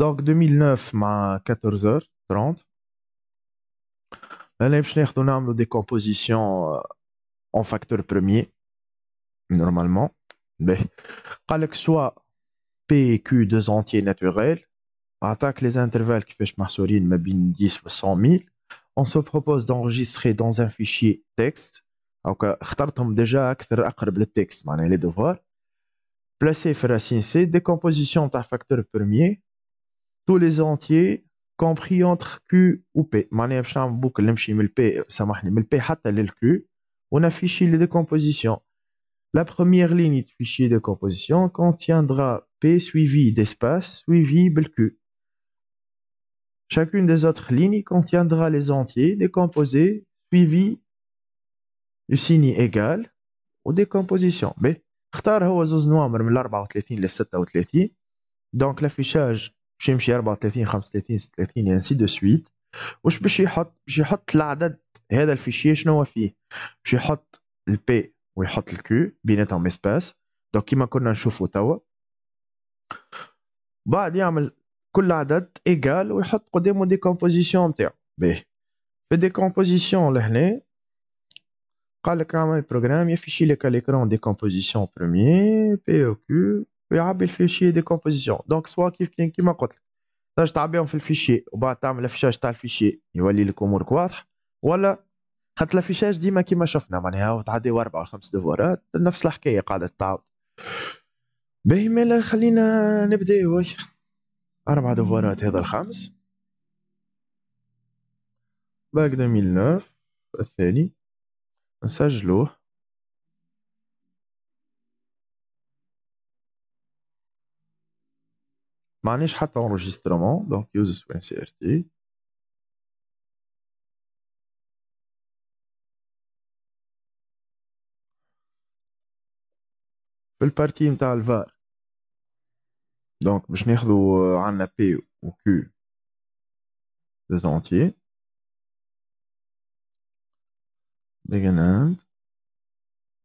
Donc 2009 مع 14h30 là باش ناخذو نعملو des compositions en facteur premier normalement. باهي قال لك soit P et Q deux entiers naturels. Attaque les intervalles qui fait محصورين ما بين 10 و 100 000. On se propose d'enregistrer dans un fichier texte. Donc اخترتهم déjà أكثر أقرب للتكست معناها les devoirs. Placer في racine C décomposition تاع facteur premier. Tous les entiers compris entre Q ou P. معناها باش نعمل بوكل نمشي من P سامحني من P حتى لل Q. On affiche les décompositions. La première ligne de fichier de composition contiendra P suivi d'espace suivi de Q. Chacune des autres lignes contiendra les entiers décomposés suivis du signe égal ou décomposition. B. اختار هو زوز نوامر من 34 ل 36. Donc l'affichage باش يمشي 34 35 36 et ainsi de suite. واش باش يحط العدد هذا الفيشي شنو هو فيه؟ باش يحط البي ويحط الكيو بيناتهم اسباس. دونك كيما كنا نشوفوا توا بعد يعمل كل عدد ايجال ويحط قدامه ديكومبوزيسيون نتاعو. باهي في ديكومبوزيسيون لهنا قال لك اعمل بروغرام يفيشي لك الاكرون ديكومبوزيسيون بروميير بي او كيو ويعبي الفيشي ديكومبوزيسيون. دونك سوا كيما قلت لك تنجم تعبيهم في الفيشي وبعد تعمل الافيشاج تاع الفيشي يولي لك امورك واضح. ولا خاطر الافيشاج ديما كيما شفنا معناها تعديو 4 أو 5 دفورات نفس الحكايه قاعده تعاود. باهي مالا خلينا نبداو 4 دفورات هذا الخامس باك 2009 الثاني نسجلوه. معناش حتى انرجسترمون دونك يوز سوين سي ار تي. في البارتي نتاع الفار دونك باش ناخذو عندنا بي و كيو دي زونتيي بيجن اند.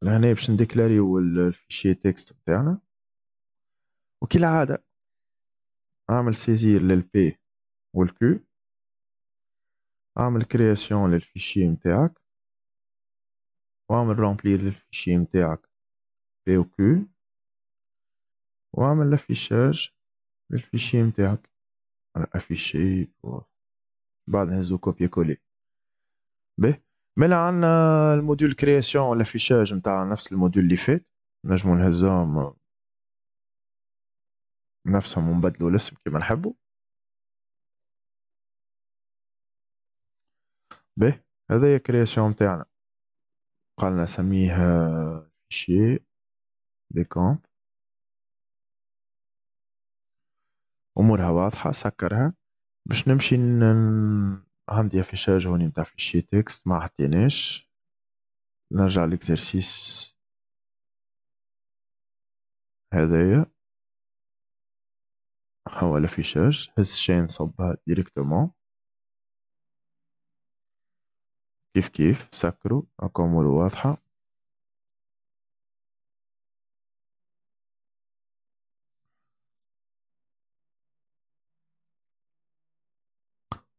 لهنا باش نديكلاريو الفيشي تكست بتاعنا وكالعاده اعمل سيزير للبي والكيو. اعمل كرياسيون للفيشي نتاعك واعمل رومبلير للفيشي نتاعك بي و كيو واعمل لافيشاج للفيشي نتاعك افيشي بعد نهزو كوبي كولي. باهي مالا عندنا الموديول كرياسيون والافيشاج نتاع نفس الموديول اللي فات نجمو نهزوهم نفسهم ونبدلو الاسم كيما نحبو. باهي هذايا كرياسيون نتاعنا قالنا سميه فيشي ديكومب امورها واضحه سكرها. باش نمشي عندي افيشاج هوني نتاع فيشي تكست ما حطيناش. نرجع ليكزرسيس هذايا هو الافيشاج. هز الشين صبها ديريكتومون كيف سكروا هاكا امورو واضحه.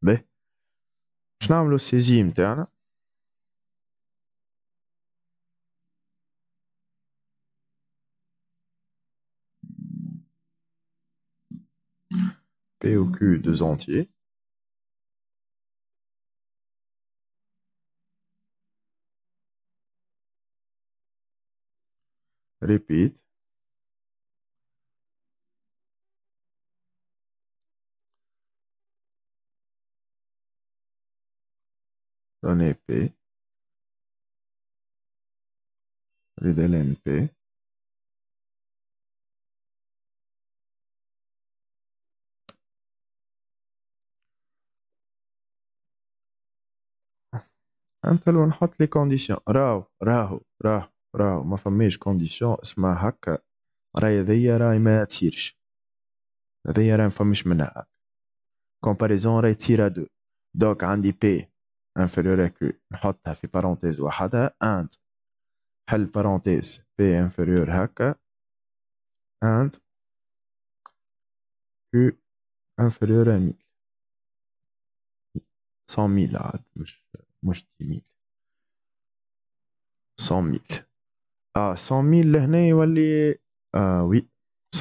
باهي باش نعملو السيزي نتاعنا. P ou Q deux entiers. Repeat. Donnez P. Redelen P. انت لو نحط لي كونديسيون راهو ما فماش كونديسيون اسمها هكا. راهي هذيا راهي ما تصيرش. هذيا راهي ما فماش منها هكا. كومباريزون راهي تصير 2. دونك عندي بي انفيريور ا كيو نحطها في بارونتيز وحدها اند حل بارونتيز بي انفيريور هكا اند كيو inférieur à 1000 100 000 عاد مش 10 000 100 000 100 000 لهنا يولي وي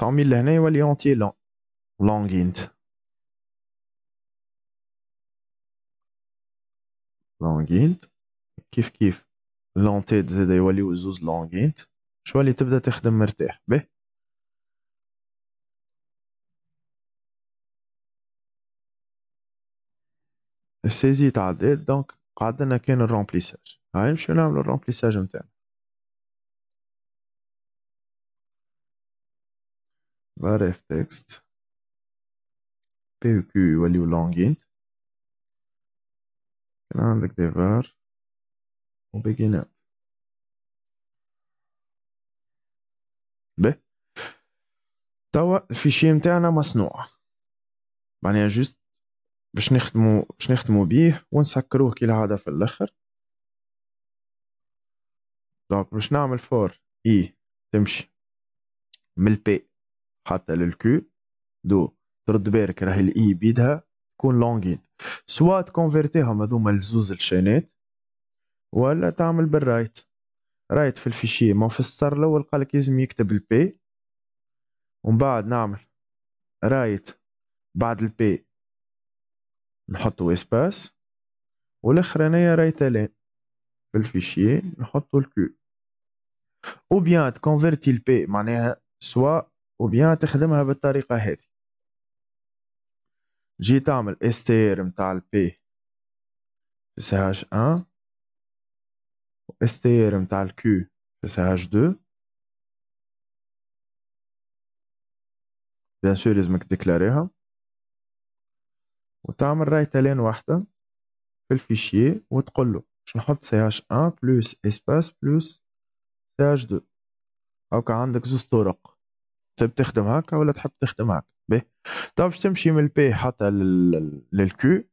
100 000 لهنا يولي اونتي لونغينت لونغينت كيف لونتي تزيد يوليو زوز لونغينت شوالي تبدا تخدم مرتاح به السيزي تعدات دونك قعدنا كان الرومبليساج هاي نمشيو نعملو الرومبليساج نتاعنا var f text بي و كيو يوليو لونغينت كان عندك دي var و بيجينات به توا الفيشي نتاعنا مصنوع معناها جوست باش نخدمو بيه ونسكروه كالعادة في الاخر دونك باش نعمل فور اي تمشي من البي حتى للكيو دو ترد بالك راهي الاي بيدها تكون لونغينت سوا تكونفيرتيهم هذوما لزوز الشينات ولا تعمل بالرايت رايت في الفيشي ما في السطر الاول قالك لازم يكتب البي ومن بعد نعمل رايت بعد البي نحطو اسباس والاخرانية رايتالين في الفيشي نحطو الكيو او بيان تكونفيرتي البي معناها سوا او بيان تخدمها بالطريقة هذه جي تعمل استير متاع البي في سي هاش 1 استير متاع الكيو في سي هاش 2 بيان سور لازمك تديكلاريها وتعمل رايتالين واحدة في الفيشي وتقول له باش نحط سي هاش 1 بلس اسباس بلس سي هاش 2 هاكا عندك زوز طرق تحب تخدم هكا ولا تحب تخدم هكا باهي طب باش تمشي من البي حتى للكيو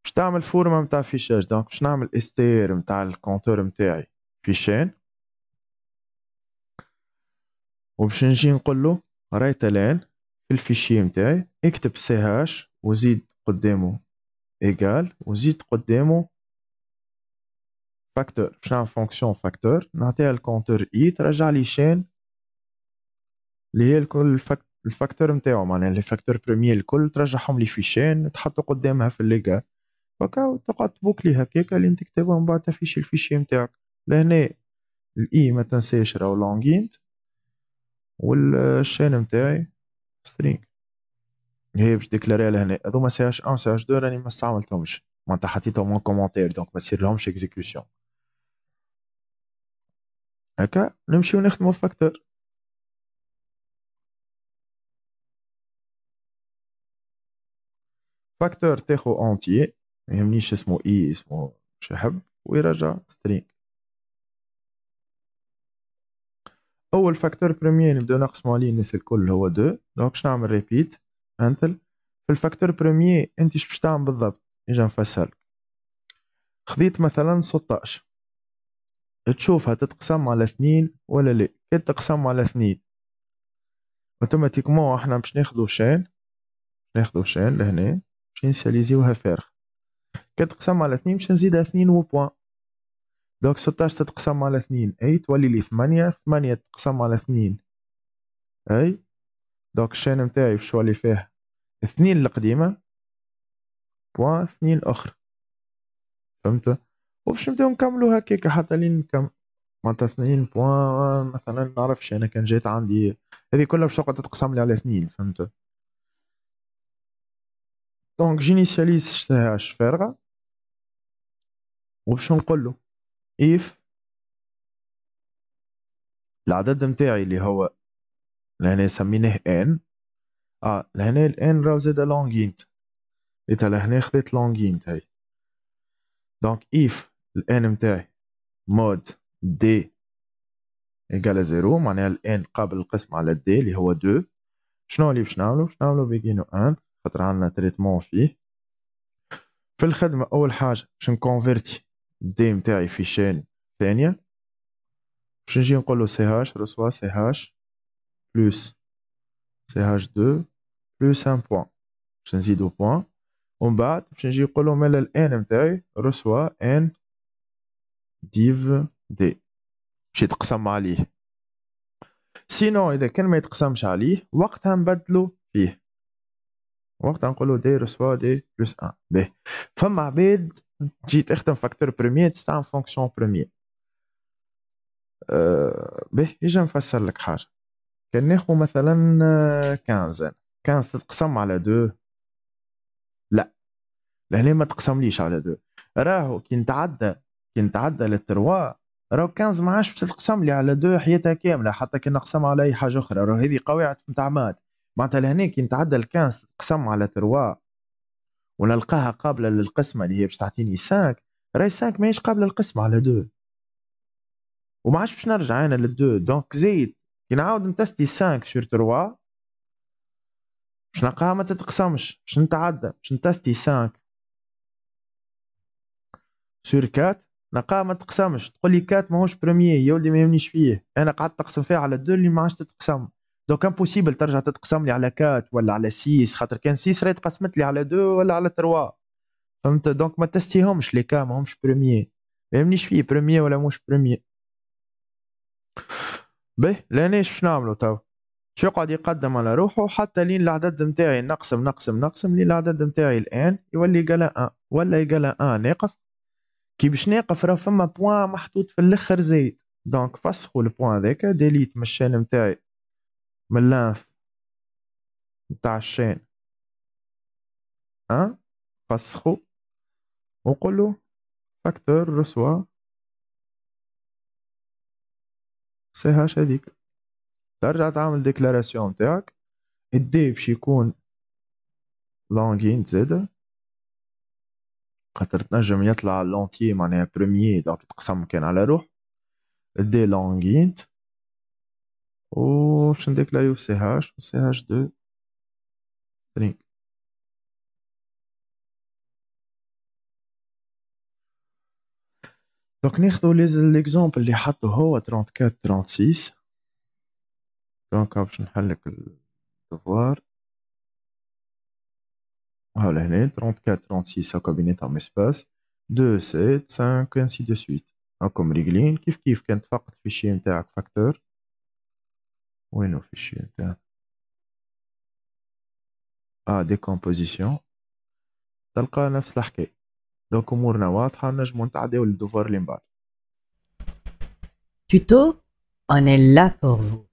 باش تعمل فورمة متاع فيشاج دونك باش نعمل استير متاع الكونتور متاعي في شين وباش نجي نقول له رايتالين في الفيشي متاعي اكتب سي هاش وزيد قدامه ايجال وزيد قدامه فاكتور باش نعمل فونكسيون فاكتور نعطيها الكونتور اي ترجع لي شين اللي هي الكل الفاكتور نتاعو معناها لي فاكتور بروميير الكل ترجعهم لي في شين تحطو قدامها في الليغا هكا تقعد تبوكلي هكاكا اللي انت تكتبها من بعد تفيشي الفيشي نتاعك لهنا الاي ما تنساش راهو لونغينت والشين نتاعي سترينغ هي باش ديكلاريها لهنا هذوما سي اش 1 سي اش 2 راني ما استعملتهمش معناتها حطيتهم اون كومونتير دونك ما يصيرلهمش اكزيكيوسيون هكا نمشيو نخدمو فاكتور فاكتور تاخو اونتيي ما يهمنيش اسمه اي اسمه مش يحب ويرجع سترينغ اول فاكتور بروميير نبداو نقسمو عليه الناس الكل هو 2 دونك باش نعمل ريبيت انتل في الفاكتور بروميير انت باش تعمل بالضبط نجي نفسرلك خذيت مثلا 16 تشوفها تتقسم على 2 ولا لا كي تقسم على 2 اوتوماتيكمون احنا باش ناخذو شين لهنا باش نساليزيوها فارغ كي تقسم على 2 باش نزيدها 2 وبوان دونك 16 تتقسم على 2 اي تولي لي 8 تتقسم على 2 اي دونك الشين نتاعي باش يولي فيه 2 القديمة بوان 2 اخرى فهمت وباش نبداو نكملو هكاك حتى لين نكمل معناتها 2 بوان مثلا نعرفش انا كان جات عندي هذه كلها باش تقعد تتقسم لي على 2 فهمت دونك جينيسياليز سي فارغة وباش نقولو if العدد نتاعي اللي هو لهنا سميناه n لهنا ال n راهو زادا لونغينت لقيتها لهنا خذيت لونغينت هاي دونك if ال n نتاعي مود d ايكال 0 معناها ال n قابل القسم على d اللي هو 2 شنو اللي باش نعملو بيجينو 1 خاطر عندنا تريتمون فيه في الخدمة أول حاجة باش نكونفيرتي الدي متاعي في شين ثانية باش نجي نقولو سي هاش رسوا سي هاش بلس CH2 plus 1 point. باش نزيدو point. ومن بعد باش نجي نقولو مالا ال n نتاعي reçoit n div d باش يتقسم عليه. سينو إذا كان ما يتقسمش عليه وقتها نبدلو فيه. وقتها نقولو d reçoit d plus 1. باهي. فما عباد تجي تخدم فاكتور بروميي تستعمل فونكسيون بروميي. باهي يجي نفسر لك حاجة. كان ناخو مثلا 15 تتقسم على 2. لا لهنا ما تقسمليش على 2. راهو كي نتعدى للتروا راهو 15 ما عادش تتقسم لي على 2 حياتها كامله حتى كي نقسم على اي حاجه اخرى. راهو هذه قواعد نتاع مات معناتها لهنا كي نتعدى ال 15 تتقسم على 3 ونلقاها قابله للقسمه اللي هي باش تعطيني 5. راهي 5 ماهيش قابله للقسمه على 2 وما عادش باش نرجع انا لل 2. دونك زيد كي نعاود نتستي 5 سور 3 باش نلقاها ما تتقسمش. باش نتعدى باش نتستي 5 سور 4 نلقاها ما تقسمش. تقول لي 4 ماهوش بروميي يا ولدي ما يهمنيش فيه انا قعدت تقسم فيها على 2 اللي ما عادش تتقسم. دونك امبوسيبل ترجع تتقسم لي على 4 ولا على 6 خاطر كان 6 راهي تقسمت لي على 2 ولا على 3. فهمت؟ دونك ما تستيهمش لي كا ماهمش بروميي ما يهمنيش فيه بروميي ولا موش بروميي. باهي لانيش باش نعملو تو شو يقعد يقدم على روحه حتى لين العدد نتاعي نقسم لين العدد نتاعي الان يولي يقال 1 ولا يقال 1 ناقص. كي باش ناقف راه فما بوان محطوط في الاخر زايد. دونك فسخوا البوان هذاك ديليت من الشين نتاعي من اللانث نتاع الشين 1 فسخوا وقولوا فاكتور رسوا سي هاش هذيك. ترجع تعمل ديكلاراسيون نتاعك الدي باش يكون لونغين زاده خاطر تنجم يطلع لونتيي معناها بروميي دونك يتقسم كان على روح الدي لونغينت و باش نديكلاريو سي هاش و سي هاش 2 سترينغ. دونك ناخدو ليكزومبل اللي حطو هو 34 36. دونك باش نحلك الدوفوار هاو لهنا 34 36 هاكا بيناتهم اسباس 2 7 5 انسي دو سويت هاكم ريجلين كيف كان تفقد الفيشي نتاعك فاكتور. وينو الفيشي نتاعك ديكومبوزيسيون تلقى نفس الحكاية. دونك امورنا واضحة نجمو نتعداو للدوفوار اللي من بعد. Tuto, on est là pour vous.